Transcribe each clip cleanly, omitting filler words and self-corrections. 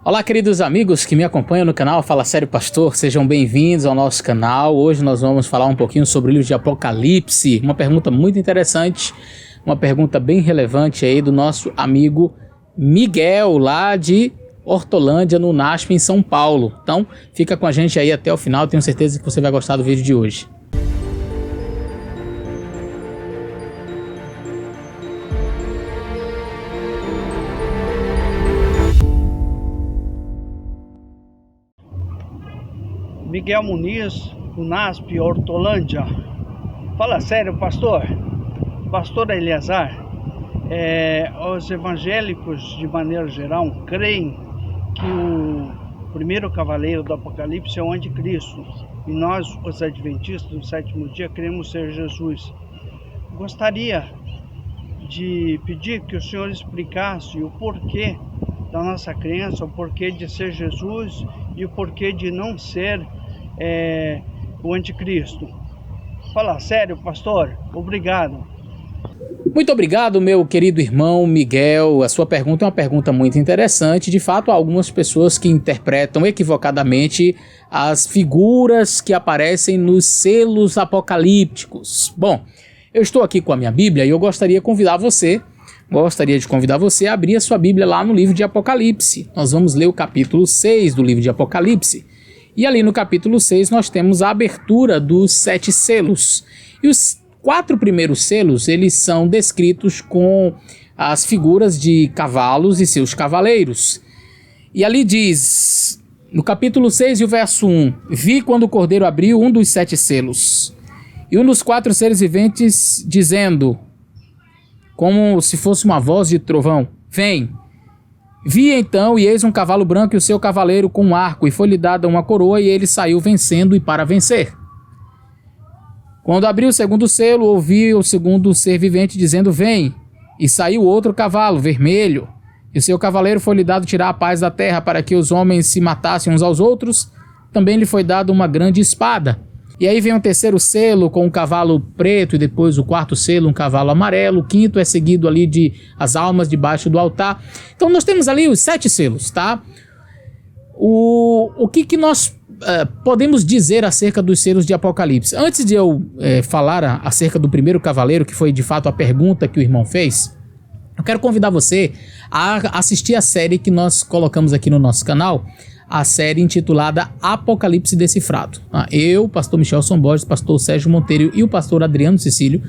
Olá, queridos amigos que me acompanham no canal Fala Sério Pastor, sejam bem-vindos ao nosso canal. Hoje nós vamos falar um pouquinho sobre o livro de Apocalipse, uma pergunta muito interessante, uma pergunta bem relevante aí do nosso amigo Miguel, lá de Hortolândia, no NASP, em São Paulo. Então, fica com a gente aí até o final, tenho certeza que você vai gostar do vídeo de hoje. Miguel Muniz, do NASP, Hortolândia. Fala sério, pastor. Pastor Eleazar, os evangélicos, de maneira geral, creem que o primeiro cavaleiro do Apocalipse é o anticristo. E nós, os adventistas do sétimo dia, cremos ser Jesus. Gostaria de pedir que o senhor explicasse o porquê da nossa crença, o porquê de ser Jesus e o porquê de não ser o anticristo. Fala sério, pastor. Obrigado. Muito obrigado, meu querido irmão Miguel. A sua pergunta é uma pergunta muito interessante. De fato, há algumas pessoas que interpretam equivocadamente as figuras que aparecem nos selos apocalípticos. Bom, eu estou aqui com a minha Bíblia e eu gostaria de convidar você a abrir a sua Bíblia lá no livro de Apocalipse. Nós vamos ler o capítulo 6 do livro de Apocalipse. E ali no capítulo 6 nós temos a abertura dos 7 selos. E os 4 primeiros selos, eles são descritos com as figuras de cavalos e seus cavaleiros. E ali diz, no capítulo 6 e o verso 1, vi quando o Cordeiro abriu um dos 7 selos. E um dos 4 seres viventes dizendo, como se fosse uma voz de trovão, vem. Vi então, e eis um cavalo branco e o seu cavaleiro com um arco, e foi-lhe dada uma coroa, e ele saiu vencendo e para vencer. Quando abriu o segundo selo, ouvi o segundo ser vivente dizendo, vem. E saiu outro cavalo, vermelho, e o seu cavaleiro foi-lhe dado tirar a paz da terra, para que os homens se matassem uns aos outros. Também lhe foi dada uma grande espada. E aí vem o terceiro selo com um cavalo preto, e depois o quarto selo, um cavalo amarelo. O quinto é seguido ali de as almas debaixo do altar. Então nós temos ali os 7 selos, tá? O que nós podemos dizer acerca dos selos de Apocalipse? Antes de eu falar acerca do primeiro cavaleiro, que foi de fato a pergunta que o irmão fez, eu quero convidar você a assistir a série que nós colocamos aqui no nosso canal, a série intitulada Apocalipse Decifrado. Eu, pastor Michelson Borges, pastor Sérgio Monteiro e o pastor Adriano Cecílio,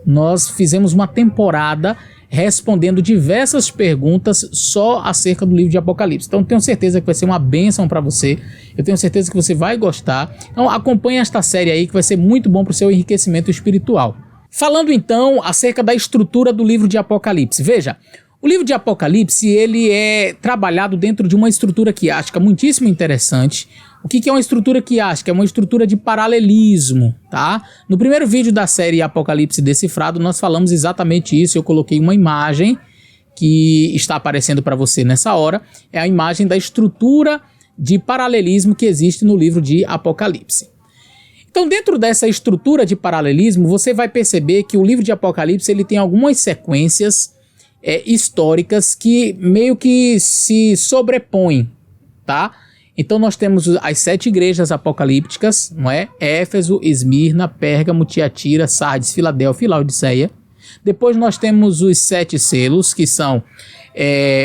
nós fizemos uma temporada respondendo diversas perguntas só acerca do livro de Apocalipse. Então tenho certeza que vai ser uma bênção para você, eu tenho certeza que você vai gostar. Então acompanhe esta série aí que vai ser muito bom para o seu enriquecimento espiritual. Falando então acerca da estrutura do livro de Apocalipse. Veja, o livro de Apocalipse, ele é trabalhado dentro de uma estrutura quiástica muitíssimo interessante. O que é uma estrutura quiástica? É uma estrutura de paralelismo, tá? No primeiro vídeo da série Apocalipse Decifrado, nós falamos exatamente isso. Eu coloquei uma imagem que está aparecendo para você nessa hora. É a imagem da estrutura de paralelismo que existe no livro de Apocalipse. Então, dentro dessa estrutura de paralelismo, você vai perceber que o livro de Apocalipse ele tem algumas sequências históricas que meio que se sobrepõem, tá? Então nós temos as 7 igrejas apocalípticas, não é? Éfeso, Esmirna, Pérgamo, Tiatira, Sardes, Filadélfia e Laodiceia. Depois nós temos os 7 selos, que são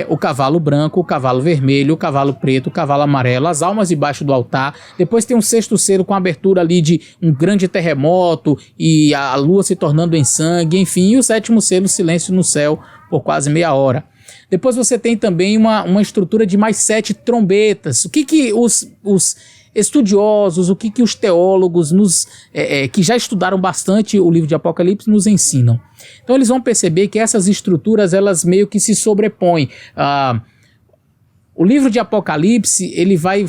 o cavalo branco, o cavalo vermelho, o cavalo preto, o cavalo amarelo, as almas debaixo do altar. Depois tem um 6º selo com a abertura ali de um grande terremoto e a lua se tornando em sangue, enfim. E o 7º selo, silêncio no céu por quase meia hora. Depois você tem também uma estrutura de mais 7 trombetas. O que os estudiosos, o que os teólogos que já estudaram bastante o livro de Apocalipse nos ensinam? Então eles vão perceber que essas estruturas elas meio que se sobrepõem. O livro de Apocalipse ele vai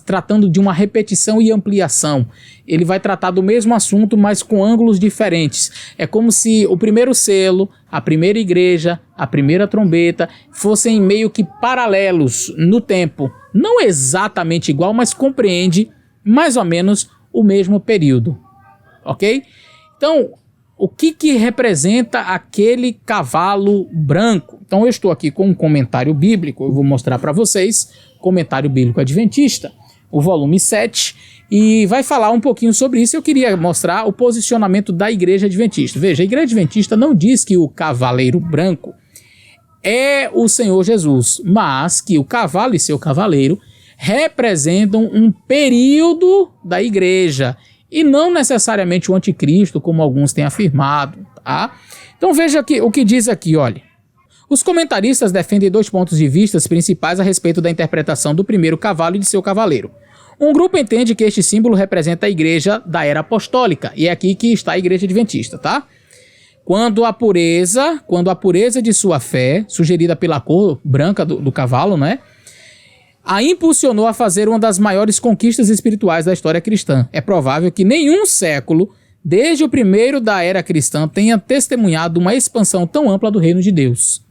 tratando de uma repetição e ampliação. Ele vai tratar do mesmo assunto, mas com ângulos diferentes. É como se o primeiro selo, a primeira igreja, a primeira trombeta fossem meio que paralelos no tempo. Não exatamente igual, mas compreende mais ou menos o mesmo período. Ok? Então, o que representa aquele cavalo branco. Então eu estou aqui com um comentário bíblico, eu vou mostrar para vocês, comentário bíblico adventista, o volume 7, e vai falar um pouquinho sobre isso. Eu queria mostrar o posicionamento da igreja adventista. Veja, a igreja adventista não diz que o cavaleiro branco é o Senhor Jesus, mas que o cavalo e seu cavaleiro representam um período da igreja, e não necessariamente o anticristo, como alguns têm afirmado, tá? Então veja aqui, o que diz aqui, olha. Os comentaristas defendem 2 pontos de vista principais a respeito da interpretação do primeiro cavalo e de seu cavaleiro. Um grupo entende que este símbolo representa a igreja da era apostólica, e é aqui que está a igreja adventista, tá? Quando a pureza de sua fé, sugerida pela cor branca do cavalo, né, a impulsionou a fazer uma das maiores conquistas espirituais da história cristã. É provável que nenhum século, desde o primeiro da era cristã, tenha testemunhado uma expansão tão ampla do reino de Deus.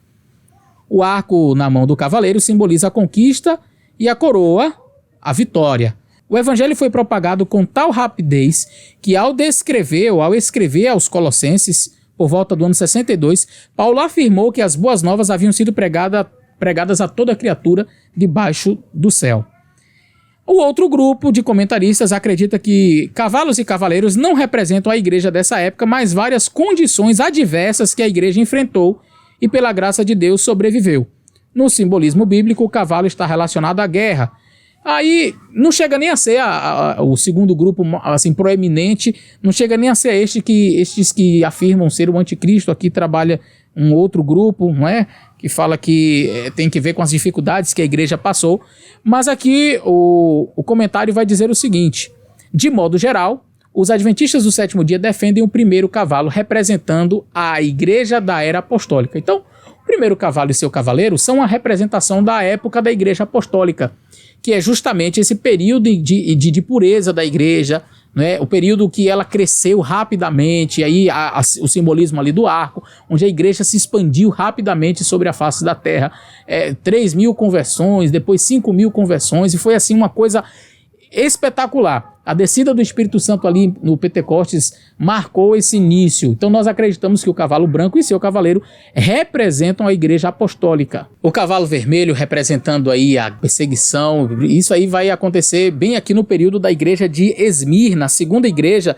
O arco na mão do cavaleiro simboliza a conquista e a coroa, a vitória. O evangelho foi propagado com tal rapidez que ao escrever aos Colossenses, por volta do ano 62, Paulo afirmou que as boas novas haviam sido pregadas a toda criatura debaixo do céu. O outro grupo de comentaristas acredita que cavalos e cavaleiros não representam a igreja dessa época, mas várias condições adversas que a igreja enfrentou e, pela graça de Deus, sobreviveu. No simbolismo bíblico, o cavalo está relacionado à guerra. Aí não chega nem a ser o segundo grupo assim, proeminente, não chega nem a ser estes que afirmam ser o anticristo. Aqui trabalha um outro grupo, não é? Que fala que tem que ver com as dificuldades que a igreja passou. Mas aqui o comentário vai dizer o seguinte: de modo geral, os adventistas do sétimo dia defendem o primeiro cavalo representando a igreja da era apostólica. Então, o primeiro cavalo e seu cavaleiro são a representação da época da igreja apostólica, que é justamente esse período de pureza da igreja, né? O período que ela cresceu rapidamente, aí o simbolismo ali do arco, onde a igreja se expandiu rapidamente sobre a face da terra, 3.000 conversões, depois 5.000 conversões, e foi assim uma coisa espetacular. A descida do Espírito Santo ali no Pentecostes marcou esse início. Então nós acreditamos que o cavalo branco e seu cavaleiro representam a igreja apostólica. O cavalo vermelho representando aí a perseguição. Isso aí vai acontecer bem aqui no período da igreja de Esmirna, a segunda igreja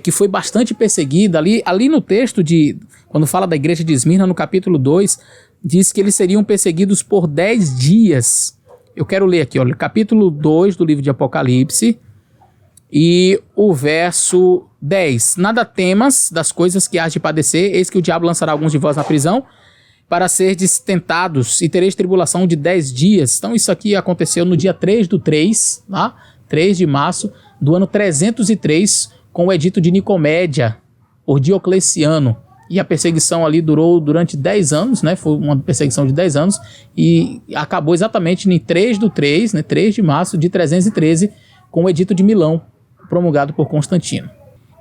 que foi bastante perseguida. Ali no texto, quando fala da igreja de Esmirna, no capítulo 2, diz que eles seriam perseguidos por 10 dias. Eu quero ler aqui, olha, capítulo 2 do livro de Apocalipse, e o verso 10. Nada temas das coisas que hás de padecer, eis que o diabo lançará alguns de vós na prisão, para serdes tentados, e tereis tribulação de 10 dias. Então isso aqui aconteceu no dia 3/3, tá? 3 de março do ano 303, com o edito de Nicomédia, por Diocleciano. E a perseguição ali durou durante 10 anos, né? Foi uma perseguição de 10 anos, e acabou exatamente em 3/3, né? 3 de março de 313, com o edito de Milão, promulgado por Constantino.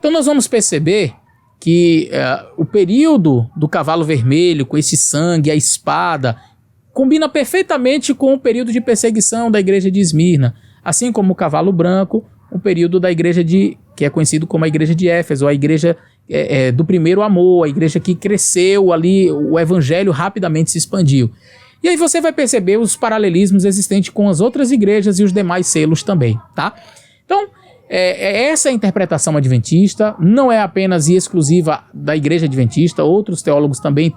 Então nós vamos perceber que o período do cavalo vermelho, com esse sangue, a espada, combina perfeitamente com o período de perseguição da igreja de Esmirna, assim como o cavalo branco, o período da igreja que é conhecido como a igreja de Éfeso, a igreja do primeiro amor, a igreja que cresceu ali, o evangelho rapidamente se expandiu. E aí você vai perceber os paralelismos existentes com as outras igrejas e os demais selos também, tá? Então, essa é a interpretação adventista, não é apenas e exclusiva da igreja adventista, outros teólogos também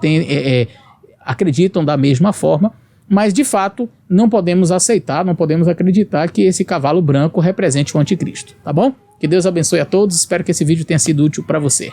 acreditam da mesma forma, mas de fato não podemos aceitar, não podemos acreditar que esse cavalo branco represente o anticristo, tá bom? Que Deus abençoe a todos, espero que esse vídeo tenha sido útil para você.